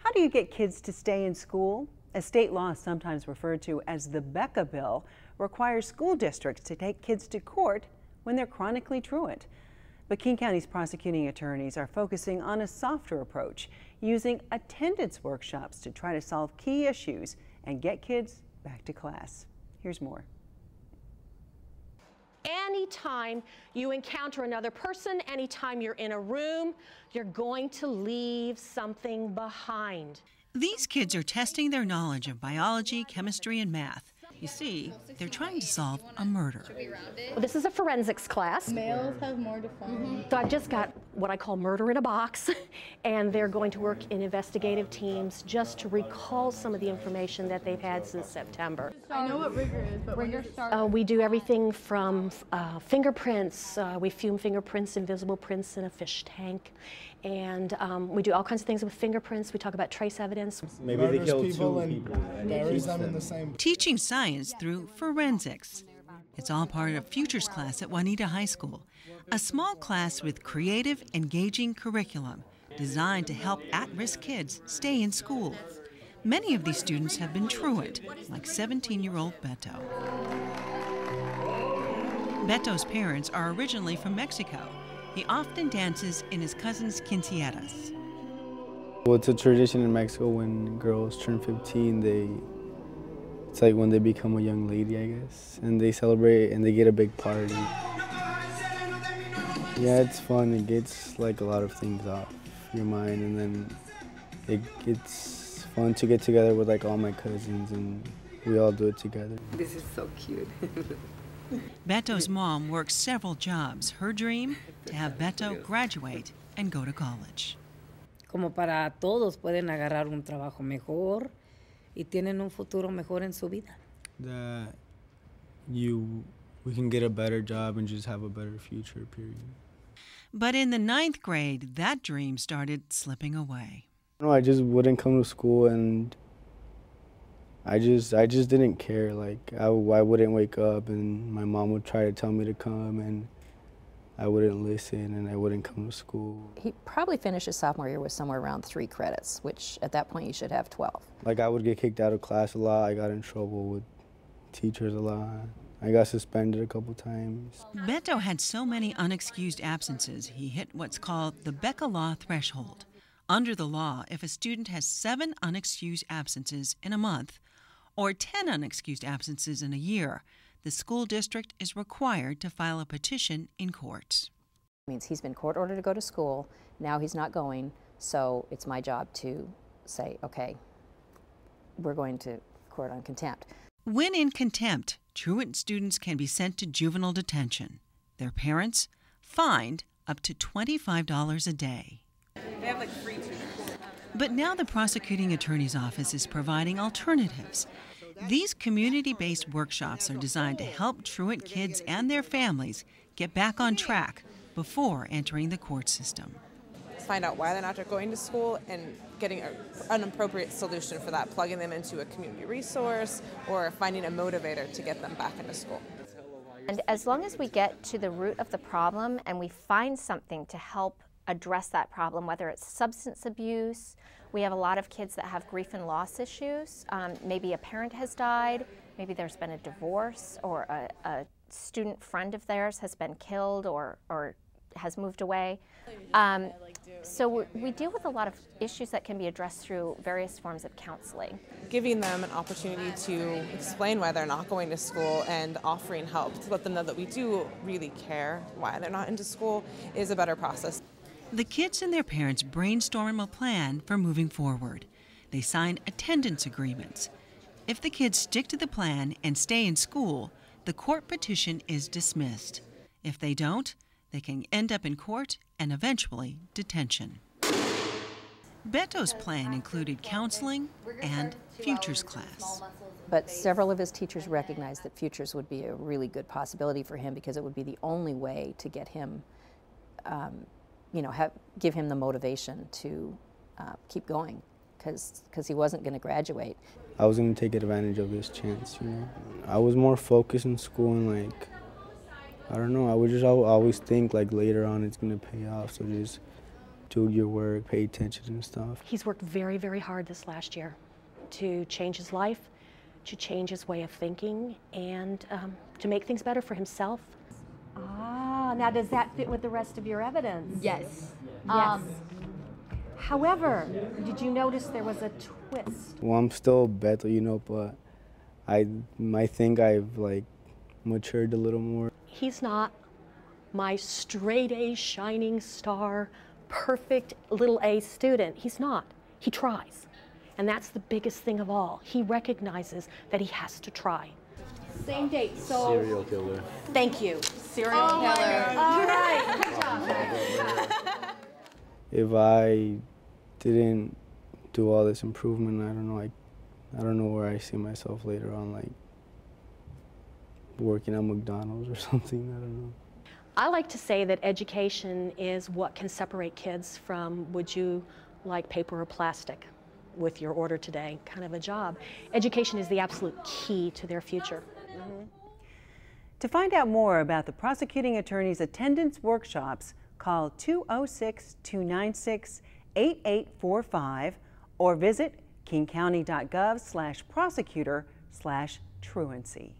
How do you get kids to stay in school? A state law, sometimes referred to as the Becca Bill, requires school districts to take kids to court when they're chronically truant. But King County's prosecuting attorneys are focusing on a softer approach, using attendance workshops to try to solve key issues and get kids back to class. Here's more. Anytime you encounter another person, anytime you're in a room, you're going to leave something behind. These kids are testing their knowledge of biology, chemistry, and math. You see, they're trying to solve a murder. Well, this is a forensics class. Males have more defined. So I've just got what I call murder in a box, and they're going to work in investigative teams just to recall some of the information that they've had since September. I know what rigor is, but rigor starts. We do everything from fingerprints. We fume fingerprints, invisible prints in a fish tank. And we do all kinds of things with fingerprints. We talk about trace evidence. Maybe they killed two and people. buries them in the same. Teaching science through forensics. It's all part of Futures class at Juanita High School, a small class with creative, engaging curriculum designed to help at-risk kids stay in school. Many of these students have been truant, like 17-year-old Beto. Beto's parents are originally from Mexico. He often dances in his cousin's quinceañeras. Well, it's a tradition in Mexico when girls turn 15, it's like when they become a young lady, I guess, and they celebrate and they get a big party. Yeah, it's fun. It gets like a lot of things off your mind, and then it's fun to get together with like all my cousins, and we all do it together. This is so cute. Beto's mom works several jobs. Her dream, to have Beto graduate and go to college. Como para todos pueden agarrar un trabajo mejor y tienen un futuro mejor en su vida. That we can get a better job and just have a better future, period. But in the 9th grade, that dream started slipping away. No, I just wouldn't come to school, and I just didn't care. Like I wouldn't wake up, and my mom would try to tell me to come, and I wouldn't listen, and I wouldn't come to school. He probably finished his sophomore year with somewhere around 3 credits, which at that point you should have 12. Like I would get kicked out of class a lot. I got in trouble with teachers a lot. I got suspended a couple times. Beto had so many unexcused absences, he hit what's called the Becca Law threshold. Under the law, if a student has 7 unexcused absences in a month or 10 unexcused absences in a year, the school district is required to file a petition in courts. It means he's been court ordered to go to school, now he's not going, so it's my job to say, okay, we're going to court on contempt. When in contempt, truant students can be sent to juvenile detention. Their parents fined up to $25 a day. They have like free tutors. But now the prosecuting attorney's office is providing alternatives. These community-based workshops are designed to help truant kids and their families get back on track before entering the court system. Find out why they're not going to school and getting an appropriate solution for that, plugging them into a community resource or finding a motivator to get them back into school. And as long as we get to the root of the problem and we find something to help address that problem, whether it's substance abuse, we have a lot of kids that have grief and loss issues. Maybe a parent has died, maybe there's been a divorce, or a student friend of theirs has been killed or has moved away. So we deal with a lot of issues that can be addressed through various forms of counseling. Giving them an opportunity to explain why they're not going to school and offering help to let them know that we do really care why they're not into school is a better process. The kids and their parents brainstorm a plan for moving forward. They sign attendance agreements. If the kids stick to the plan and stay in school, the court petition is dismissed. If they don't, they can end up in court and eventually detention. Beto's plan included counseling and Futures class. But several of his teachers recognized that Futures would be a really good possibility for him because it would be the only way to get him, give him the motivation to keep going, because he wasn't going to graduate. I was going to take advantage of this chance, I was more focused in school, and I don't know, I would just always think like later on it's going to pay off, so just do your work, pay attention and stuff. He's worked very, very hard this last year to change his life, to change his way of thinking, and to make things better for himself. Ah, now does that fit with the rest of your evidence? Yes. Yes. However, did you notice there was a twist? Well, I'm still Beto, you know, but I think I've like matured a little more. He's not my straight A, shining star, perfect little A student. He's not. He tries. And that's the biggest thing of all. He recognizes that he has to try. Same date, so. Serial killer. Thank you. Serial killer. All right, good job. If I didn't do all this improvement, I don't know, I don't know where I see myself later on, like working at McDonald's or something, I don't know. I like to say that education is what can separate kids from would you like paper or plastic with your order today kind of a job. Education is the absolute key to their future. To find out more about the prosecuting attorney's attendance workshops, call 206-296-8845 or visit kingcounty.gov/prosecutor/truancy.